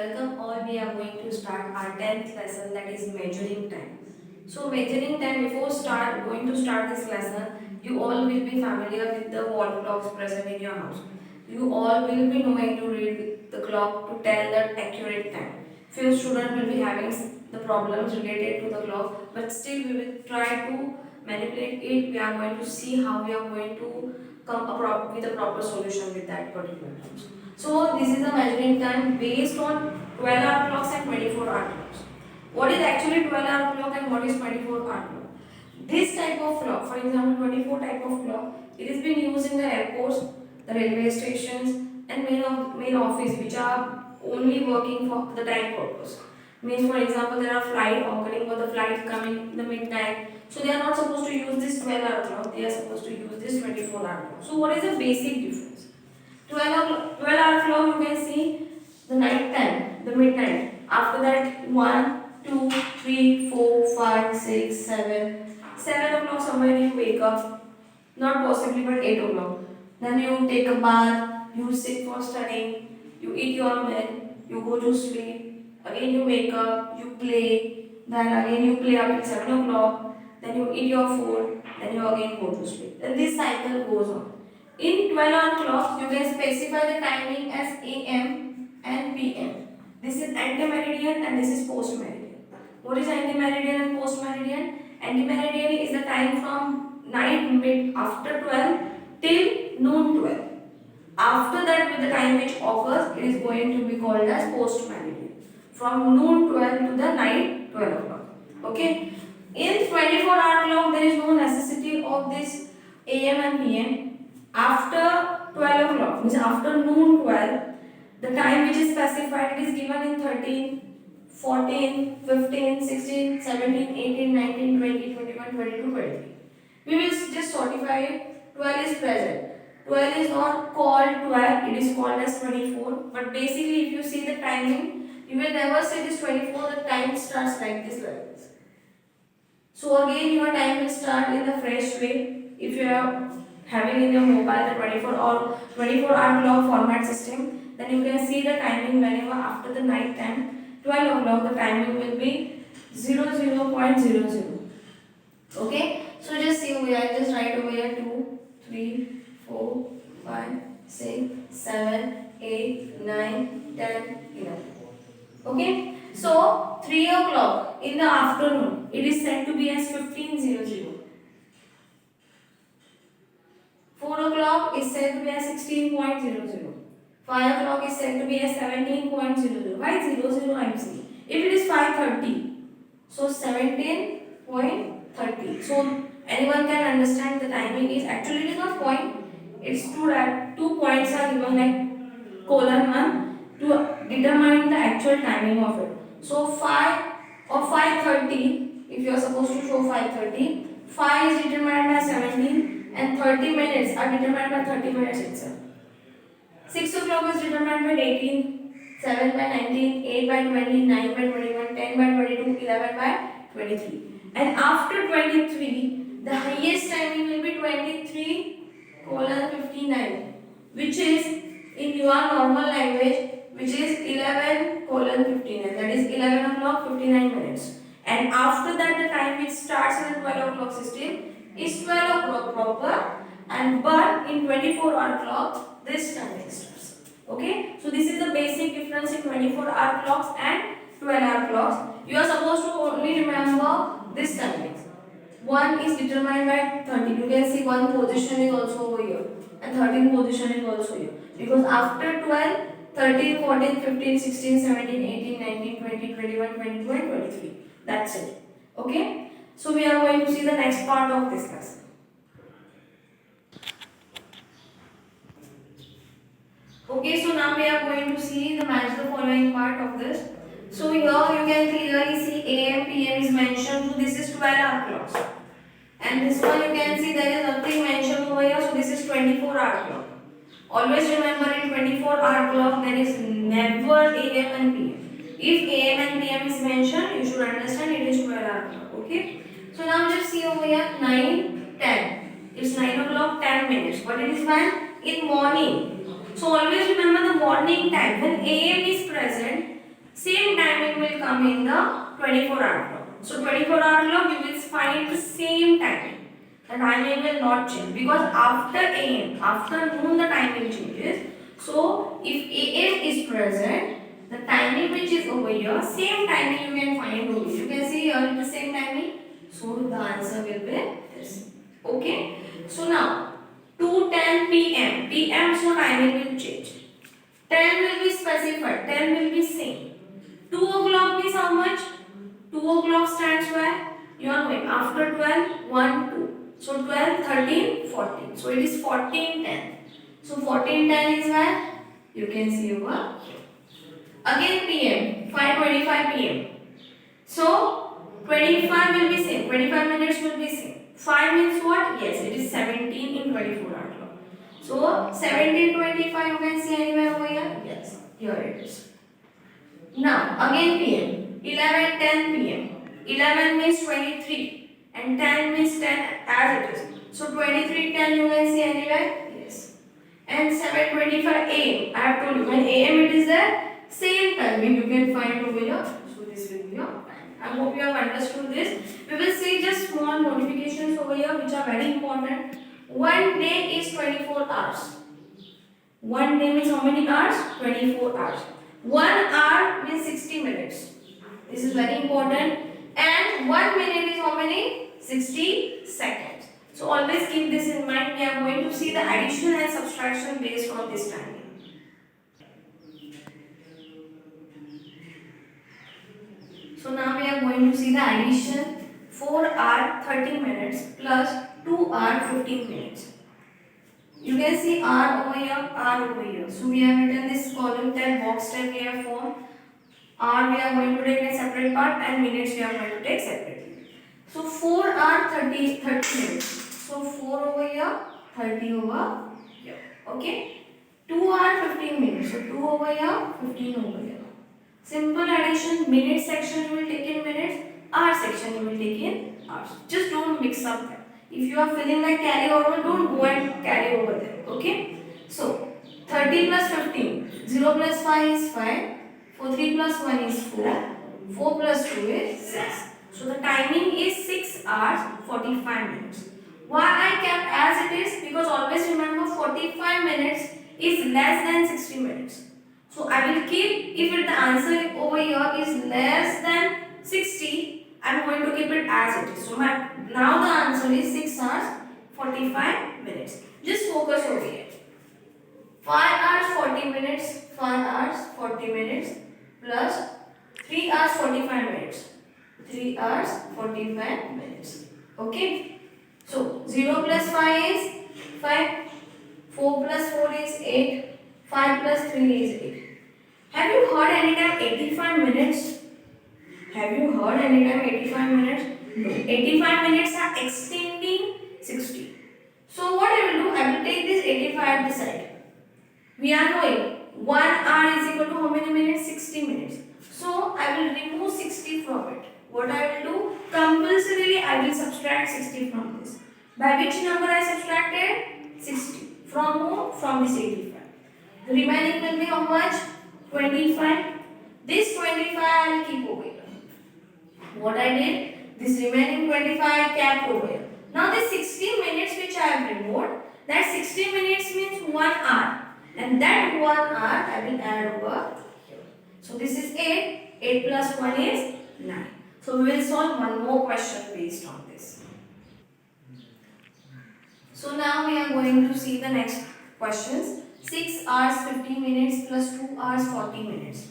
Welcome all. We are going to start our 10th lesson, that is measuring time. So measuring time, before going to start this lesson, you all will be familiar with the wall clocks present in your house. You all will be knowing to read the clock to tell the accurate time. Few students will be having the problems related to the clock, but still we will try to manipulate it. We are going to see how we are going to come with a proper solution with that particular terms. So this is the measuring time based on 12-hour clocks and 24-hour clocks. What is actually 12-hour clock and what is 24-hour clock? This type of clock, for example 24 type of clock, it is being used in the airports, the railway stations and main office which are only working for the time purpose. Means for example there are flight occurring or the flight coming in the midnight. So they are not supposed to use this 12-hour clock, they are supposed to use this 24-hour clock. So what is the basic difference? 12-hour clock you can see the night time, the midnight. After that 1, 2, 3, 4, 5, 6, 7. 7 o'clock somewhere you wake up. Not possibly but 8 o'clock. Then you take a bath, you sit for studying, you eat your meal, you go to sleep. Again you wake up, you play. Then again you play up till 7 o'clock. Then you eat your food, then you again go to sleep. Then this cycle goes on. In 12-hour clock, you can specify the timing as AM and PM. This is antemeridian and this is postmeridian. What is antemeridian and postmeridian? Antemeridian is the time from night mid after 12 till noon 12. After that, with the time which occurs, it is going to be called as postmeridian. From noon 12 to the night 12 o'clock. Okay. In 24-hour clock, there is no necessity of this AM and PM. After 12 o'clock, means after noon 12, the time which is specified it is given in 13, 14, 15, 16, 17, 18, 19, 20, 21, 22, 23. We will just certify it. 12 is present. 12 is not called 12, it is called as 24. But basically, if you see the timing, you will never say this 24, the time starts like this, like this. So again, your time will start in the fresh way. If you are having in your mobile the 24-hour clock format system, then you can see the timing whenever after the night time 12 o'clock the timing will be 00.00. Okay, so just see over here, just write over here 2, 3, 4, 5, 6, 7, 8, 9, 10, 11. Okay, so 3 o'clock in the afternoon it is said to be as 1500. 4 o'clock is said to be as 16.00. 5 o'clock is said to be as 17.00. Why 00 I am saying? If it is 5:30, so 17.30. So anyone can understand the timing is actually it is not point. It's two points are given like colon 1 to determine the actual timing of it. So 5 or 5:30, if you are supposed to show 5:30, 5 is determined by 17 and 30 minutes are determined by 30 minutes itself. 6 o'clock is determined by 18, 7 by 19, 8 by 20, 9 by 21, 10 by 22, 11 by 23. And after 23, the highest timing will be 23:59, which is in your normal language, which is 11:59. That is 11 o'clock 59 minutes. And after that, the time which starts in the 12 o'clock system is 12 o'clock proper, and but in 24-hour clock this timing starts. Okay, so this is the basic difference in 24-hour clocks and 12-hour clocks. You are supposed to only remember this timing. One is determined by 30. You can see one position is also over here and 13 position is also here, because after 12, 13, 14, 15, 16, 17, 18, 19, 20, 21, 22 and 23. That's it. Okay. So we are going to see the next part of this lesson. Okay, so now we are going to see the match the following part of this. So here you can clearly see AM, PM is mentioned. So this is 12-hour clocks. And this one you can see there is nothing mentioned over here. So this is 24-hour clock. Always remember in 24-hour clock there is never AM and PM. If AM and PM is mentioned, you should understand it is 12-hour clock. Okay. So now just see over here 9, 10. It's 9 o'clock 10 minutes. But it is when? In morning. So always remember the morning time. When AM is present, Same timing will come in the 24-hour clock. So 24-hour clock you will find the same timing. The timing will not change because after AM, afternoon the timing changes. So if AM is present, the timing which is over here, same timing you can find over here. You can see here the same timing. So the answer will be this. Okay. So now 2:10 PM. PM so timing will change. 10 will be specified. 10 will be same. 2 o'clock means how much? 2 o'clock stands where? You are knowing after 12, 1, 2. So 12, 13, 14. So it is 14, 10. So 14, 10 is where? You can see over here. Again PM, 5:25 PM. So 25 will be same. 25 minutes will be same. 5 means what? Yes, it is 17 in 24-hour clock. So 17:25 you can see anywhere over here? Yes, here it is. Now again PM, 11:10 PM. 11 means 23 and 10 means 10 as it is. So 23:10 you can see anywhere? Yes. And 7:25 AM. I have told you when AM it is there, same timing you can find over here. So this will be your time. I hope you have understood this. We will see just small notifications over here which are very important. One day is 24 hours. One day means how many hours? 24 hours. 1 hour means 60 minutes. This is very important. And 1 minute is how many? 60 seconds. So always keep this in mind. We are going to see the addition and subtraction based on this timing. So now we are going to see the addition. 4 hour 30 minutes plus 2 hour 15 minutes. You can see R over here, R over here. So we have written this column type, box type we have formed. R we are going to take a separate part and minutes we are going to take separately. So 4 are 30 minutes. So 4 over here, 30 over here. Okay. 2 are 15 minutes. So 2 over here, 15 over here. Simple addition, minute section you will take in minutes, hour section you will take in hours. Just don't mix up them. If you are feeling like carry over, don't go and carry over them. Okay. So 30 plus 15, 0 plus 5 is 5. 3 plus 1 is 4. 4 plus 2 is 6. So the timing is 6 hours 45 minutes. Why I kept as it is? Because always remember 45 minutes is less than 60 minutes. So I will keep, if the answer over here is less than 60, I am going to keep it as it is. So now the answer is 6 hours 45 minutes. Just focus over here. 5 hours 40 minutes, 5 hours 40 minutes plus 3 hours 45 minutes. 3 hours 45 minutes. Okay. So 0 plus 5 is 5. 4 plus 4 is 8. 5 plus 3 is 8. Have you heard any time 85 minutes? Have you heard any time 85 minutes? No. 85 minutes are extending 60. So what I will do? I will take this 85 at the side. We are knowing 1 hour is equal to how many minutes? 60 minutes. So I will remove 60 from it. What I will do? Compulsorily I will subtract 60 from this. By which number I subtracted? 60. From who? From this 85. The remaining will be how much? 25. This 25 I will keep over here. What I did? This remaining 25 I kept over here. Now this 60 minutes which I have removed, that 60 minutes means 1 hour. And that 1 hour I will add over here. So this is 8. 8 plus 1 is 9. So we will solve one more question based on this. So now we are going to see the next questions. 6 hours 50 minutes plus 2 hours 40 minutes.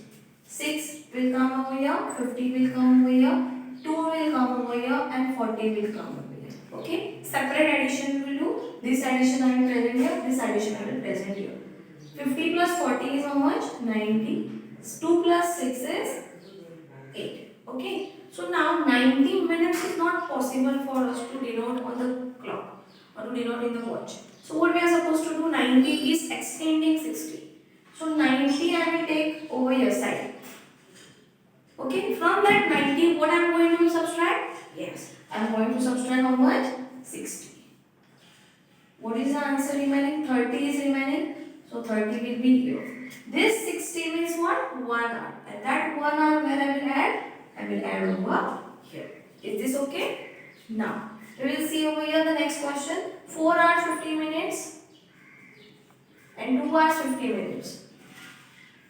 6 will come over here, 50 will come over here, 2 will come over here and 40 will come over here. Okay. Separate addition we will do. This addition I will present here, this addition I will present here. 50 plus 40 is how much? 90. 2 plus 6 is 8. Okay. So now 90 minutes is not possible for us to denote on the clock or to denote in the watch. So what we are supposed to do? 90 is extending 60. So 90 I will take over your side. Okay. From that 90 what I am going to subtract? Yes. I am going to subtract how much? 60. What is the answer remaining? 30 is remaining. So 30 will be here. This 60 means what? 1 hour. And that 1 hour added over here. Is this okay? Now, we will see over here the next question. 4 hours 50 minutes and 2 hours 50 minutes.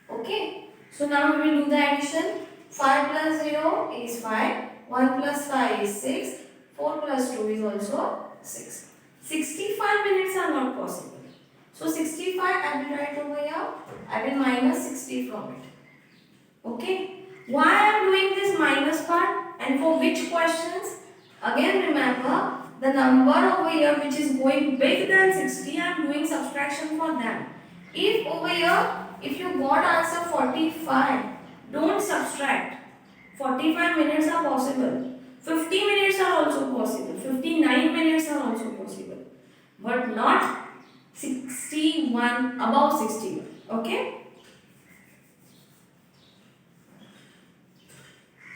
Okay. So now we will do the addition. 5 plus 0 is 5. 1 plus 5 is 6. 4 plus 2 is also 6. 65 minutes are not possible. So 65 I will write over here. I will minus 60 from it. Okay. Why I am doing this minus part and for which questions? Again remember the number over here which is going bigger than 60, I am doing subtraction for them. If over here, if you got answer 45, don't subtract. 45 minutes are possible. 50 minutes are also possible. 59 minutes are also possible. But not 61, above 61. Okay?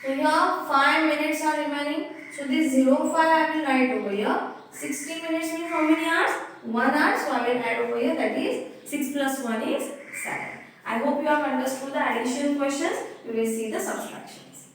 So here 5 minutes are remaining. So this 0, 5 I will write over here. 60 minutes means how many hours? 1 hour. So I will add over here, that is 6 plus 1 is 7. I hope you have understood the addition questions. We will see the subtractions.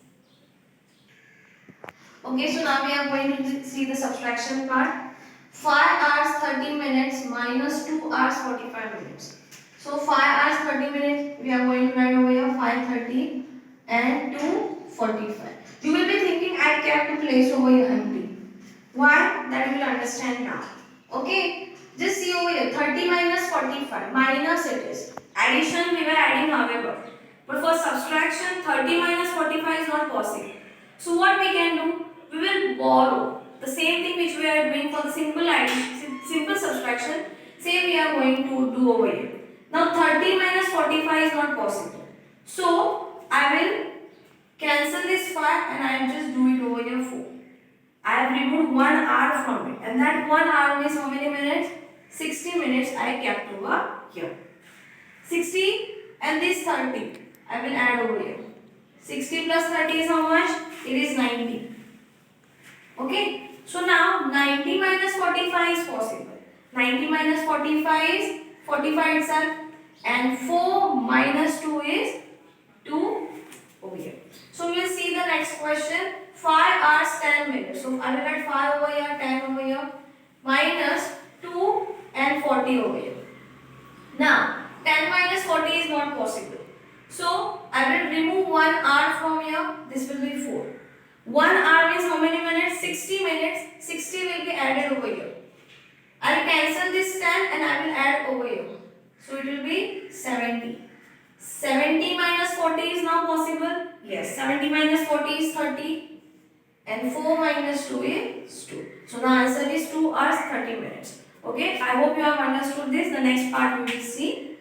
Okay, so now we are going to see the subtraction part. 5 hours 30 minutes minus 2 hours 45 minutes. So 5 hours 30 minutes we are going to write over here 5:30 and 2:45. You will be thinking I kept the place over here empty. Why? That you will understand now. Okay, just see over here 30 minus 45 minus it is. Addition we were adding however. But for subtraction 30 minus 45 is not possible. So what we can do? We will borrow the same thing which we are doing for the simple addition, simple subtraction. Say we are going to do over here. Now 30 minus 45 is not possible. So I will cancel this 5 and I am just do it over here 4. I have removed 1 hour from it and that 1 hour means how many minutes? 60 minutes I kept over here. 60 and this 30 I will add over here. 60 plus 30 is how much? It is 90. Okay. So now 90 minus 45 is possible. 90 minus 45 is 45 itself and 4 minus 2 is 2 over here. So we will see the next question. 5 hours 10 minutes. So I will write 5 over here, 10 over here, minus 2 and 40 over here. Now 10 minus 40 is not possible. So I will remove 1 hour from here. This will be 4. 1 hour means how many minutes? 60 minutes. 60 will be added over here. I will cancel this 10 and I will add over here. So it will be 70. 70 minus 40 is now possible. Yes, 70 minus 40 is 30. And 4 minus 2 is 2. So the answer is 2 hours 30 minutes. Okay, I hope you have understood this. The next part we will see